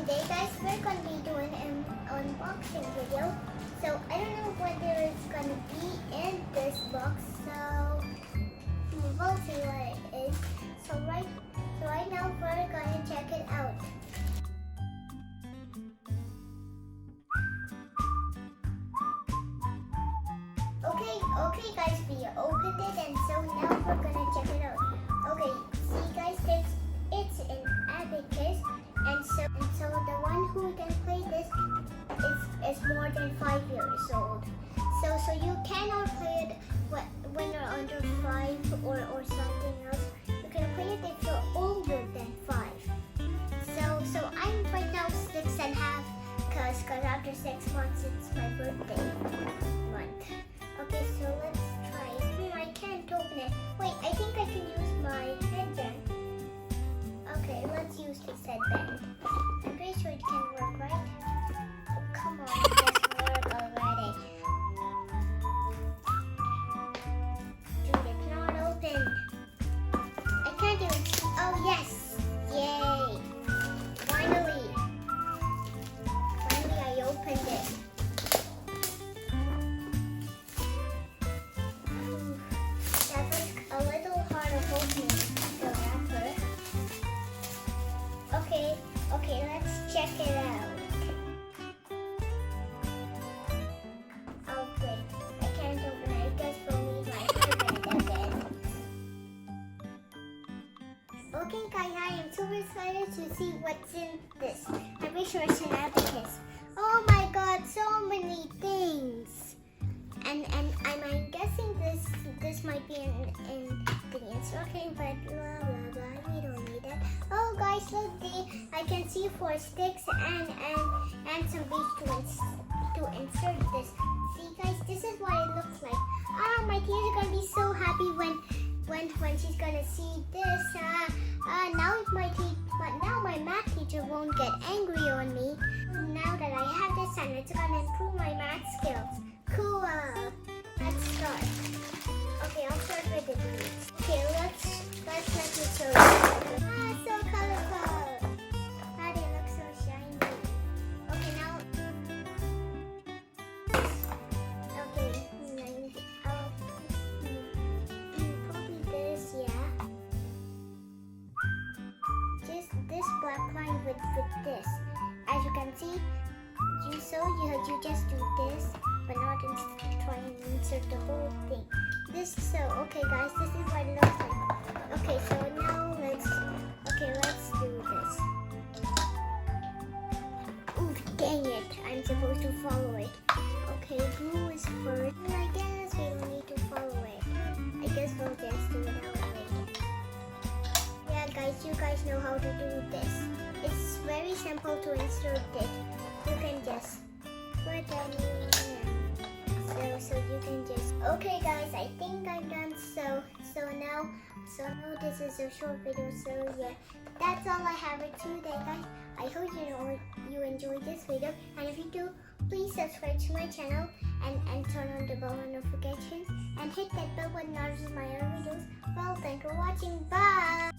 Today guys, we're going to be doing an unboxing video. So I don't know what there is going to be in this box, so we'll see what it is. So right now we're going to check it out. Okay guys, we opened it and so now we're going to check it out. Okay, see guys, it's an abacus. And so the one who can play this is more than 5 years old. So you cannot play it when you're under 5 or something else. You can play it if you're older than 5. So I'm right now 6.5 because after 6 months it's my birthday month. Okay, so let's try. I can't open it. Wait, I think I can use my headband. Okay, let's use this headband. I'm pretty sure it can work, right? Oh, come on, just work already. Dude, it's not open. I can't even see. Oh, yes! Yay! Finally! Finally, I opened it. That was a little hard of opening. Okay, let's check it out. Oh great, I can't open it. I guess we'll need my headband again. Okay guys, I am super excited to see what's in this. I'm pretty sure it's an abacus. Oh my god, so many things. And I'm guessing this might be in the instruction, but blah blah blah. We don't need that. Oh guys, look, I can see 4 sticks and some beads to insert this. See guys, this is what it looks like. Ah, my teacher is gonna be so happy when she's gonna see this. Now my math teacher won't get angry on me. Now that I have this, and it's gonna improve my math skills. Cool. Let's start. Okay, I'll start with the beads. Okay, let's let me show you. Ah, so colorful. Ah, they look so shiny. Okay, now. Okay, probably this, yeah. Just this black line with this. As you can see, you just do this, but not try and insert the whole thing. Okay guys, this is what it looks like. Okay, so now let's do this. Ooh, dang it, I'm supposed to follow it. Okay, blue is first. I guess we don't need to follow it. I guess we'll just do it our way. Yeah guys, you guys know how to do this. It's very simple to insert it. You can just put them in. So you can just. Okay guys, I think I'm done. So now this is a short video. So yeah, that's all I have for today, guys. I hope you enjoyed this video, and if you do, please subscribe to my channel and turn on the bell notifications and hit that bell button to my other videos. Well, thanks for watching. Bye.